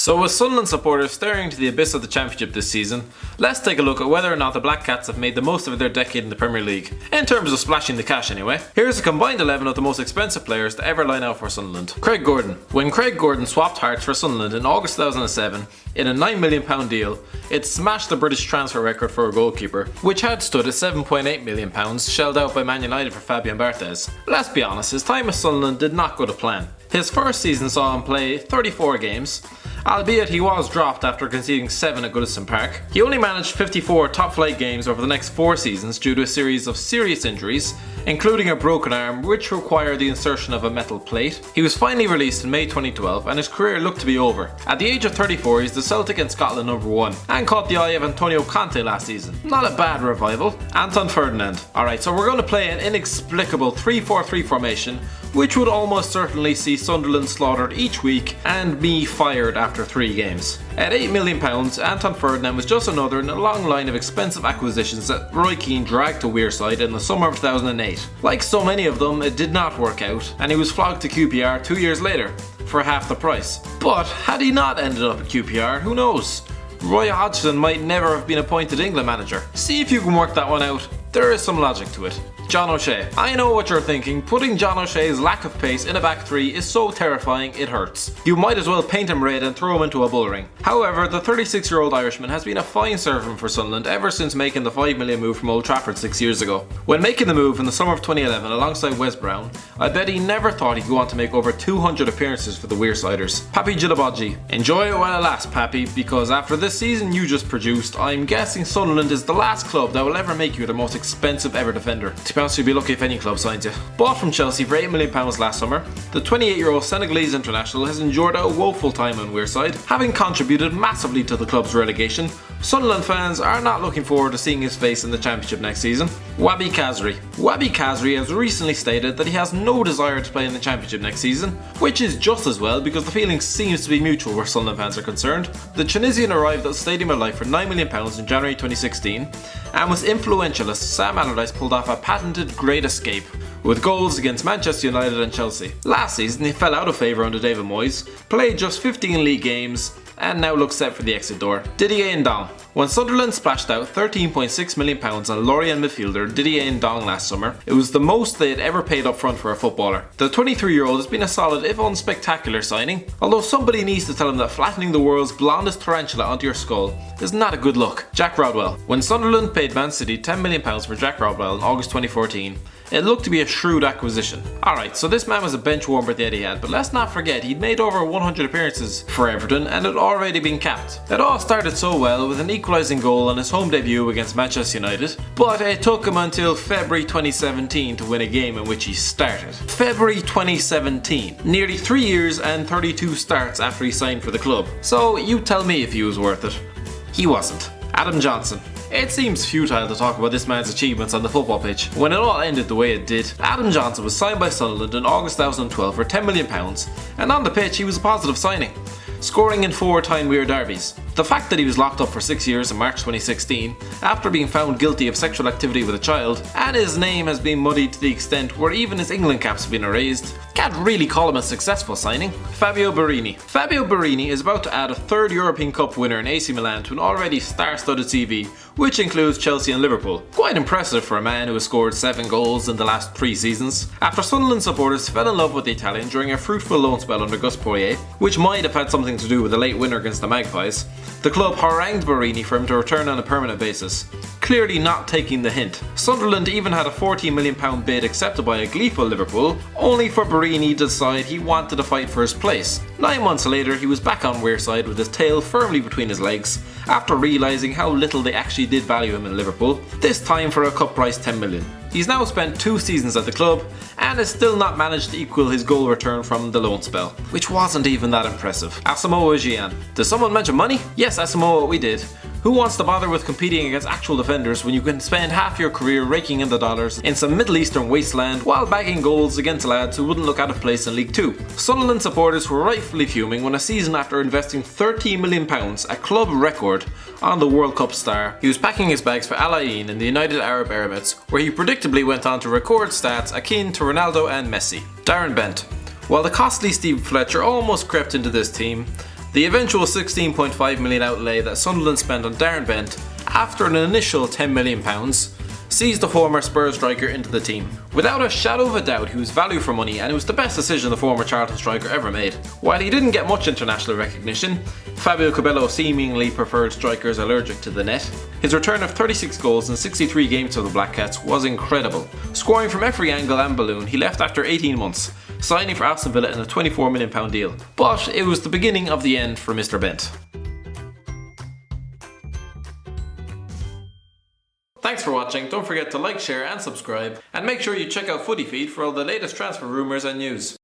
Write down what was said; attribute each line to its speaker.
Speaker 1: So with Sunderland supporters staring into the abyss of the Championship this season, let's take a look at whether or not the Black Cats have made the most of their decade in the Premier League, in terms of splashing the cash anyway. Here's a combined 11 of the most expensive players to ever line out for Sunderland. Craig Gordon. When Craig Gordon swapped Hearts for Sunderland in August 2007, in a £9 million deal, it smashed the British transfer record for a goalkeeper, which had stood at £7.8 million shelled out by Man United for Fabio Borini. Let's be honest, his time at Sunderland did not go to plan. His first season saw him play 34 games, albeit he was dropped after conceding 7 at Goodison Park. He only managed 54 top-flight games over the next 4 seasons due to a series of serious injuries, including a broken arm which required the insertion of a metal plate. He was finally released in May 2012 and his career looked to be over. At the age of 34, he's the Celtic and Scotland #1 and caught the eye of Antonio Conte last season. Not a bad revival. Anton Ferdinand. Alright, so we're going to play an inexplicable 3-4-3 formation, which would almost certainly see Sunderland slaughtered each week and me fired after 3 games. At £8 million, Anton Ferdinand was just another in a long line of expensive acquisitions that Roy Keane dragged to Wearside in the summer of 2008. Like so many of them, it did not work out, and he was flogged to QPR 2 years later, for half the price. But had he not ended up at QPR, who knows? Roy Hodgson might never have been appointed England manager. See if you can work that one out. There is some logic to it. John O'Shea. I know what you're thinking, putting John O'Shea's lack of pace in a back 3 is so terrifying it hurts. You might as well paint him red and throw him into a bull ring. However, the 36-year-old Irishman has been a fine servant for Sunderland ever since making the $5 million move from Old Trafford 6 years ago. When making the move in the summer of 2011 alongside Wes Brown, I bet he never thought he'd go on to make over 200 appearances for the Wearsiders. Papi Jilabaji. Enjoy it while it lasts, Papi, because after this season you just produced, I'm guessing Sunderland is the last club that will ever make you their most expensive ever defender. To be honest, you'd be lucky if any club signs you. Bought from Chelsea for £8 million last summer, the 28-year-old Senegalese international has endured a woeful time on Wearside, having contributed massively to the club's relegation. Sunderland fans are not looking forward to seeing his face in the Championship next season. Wabi Kazri. Wabi Kazri has recently stated that he has no desire to play in the Championship next season, which is just as well because the feeling seems to be mutual where Sunderland fans are concerned. The Tunisian arrived at the Stadium of Life for £9 million in January 2016 and was influential as Sam Allardyce pulled off a patented great escape with goals against Manchester United and Chelsea. Last season he fell out of favour under David Moyes, played just 15 league games and now looks set for the exit door. Didier Ndong. When Sunderland splashed out £13.6 million on Lorient midfielder Didier Ndong last summer, it was the most they had ever paid up front for a footballer. The 23-year-old has been a solid if unspectacular signing, although somebody needs to tell him that flattening the world's blondest tarantula onto your skull is not a good look. Jack Rodwell. When Sunderland paid Man City £10 million for Jack Rodwell in August 2014, it looked to be a shrewd acquisition. Alright, so this man was a bench warmer at the Etihad, but let's not forget he'd made over 100 appearances for Everton and had already been capped. It all started so well with an equalising goal on his home debut against Manchester United, but it took him until February 2017 to win a game in which he started. February 2017. Nearly 3 years and 32 starts after he signed for the club. So you tell me if he was worth it. He wasn't. Adam Johnson. It seems futile to talk about this man's achievements on the football pitch when it all ended the way it did. Adam Johnson was signed by Sunderland in August 2012 for £10 million, and on the pitch he was a positive signing, scoring in 4 Tyne-Wear derbies. The fact that he was locked up for 6 years in March 2016 after being found guilty of sexual activity with a child, and his name has been muddied to the extent where even his England caps have been erased, can't really call him a successful signing. Fabio Borini. Fabio Borini is about to add a 3rd European Cup winner in AC Milan to an already star-studded CV, which includes Chelsea and Liverpool. Quite impressive for a man who has scored 7 goals in the last 3 seasons. After Sunderland supporters fell in love with the Italian during a fruitful loan spell under Gus Poyet, which might have had something to do with the late winner against the Magpies, the club harangued Borini for him to return on a permanent basis, clearly not taking the hint. Sunderland even had a £14 million bid accepted by a gleeful Liverpool, only for Borini to decide he wanted to fight for his place. 9 months later he was back on Wearside with his tail firmly between his legs, after realising how little they actually did value him in Liverpool, this time for a cup price $10 million. He's now spent 2 seasons at the club and has still not managed to equal his goal return from the loan spell, which wasn't even that impressive. Asamoah Gyan. Did someone mention money? Yes, Asamoah, we did. Who wants to bother with competing against actual defenders when you can spend half your career raking in the dollars in some Middle Eastern wasteland while bagging goals against lads who wouldn't look out of place in League 2? Sunderland supporters were rightfully fuming when a season after investing £13 million, a club record, on the World Cup star, he was packing his bags for Al Ain in the United Arab Emirates, where he predictably went on to record stats akin to Ronaldo and Messi. Darren Bent. While the costly Steve Fletcher almost crept into this team, The eventual £16.5 million outlay that Sunderland spent on Darren Bent after an initial £10 million sees the former Spurs striker into the team. Without a shadow of a doubt, he was value for money and it was the best decision the former Charlton striker ever made. While he didn't get much international recognition, Fabio Borini seemingly preferred strikers allergic to the net. His return of 36 goals in 63 games for the Black Cats was incredible. Scoring from every angle and balloon, he left after 18 months, signing for Aston Villa in a £24 million deal. But it was the beginning of the end for Mr. Bent. Thanks for watching, don't forget to like, share and subscribe, and make sure you check out Footy Feed for all the latest transfer rumours and news.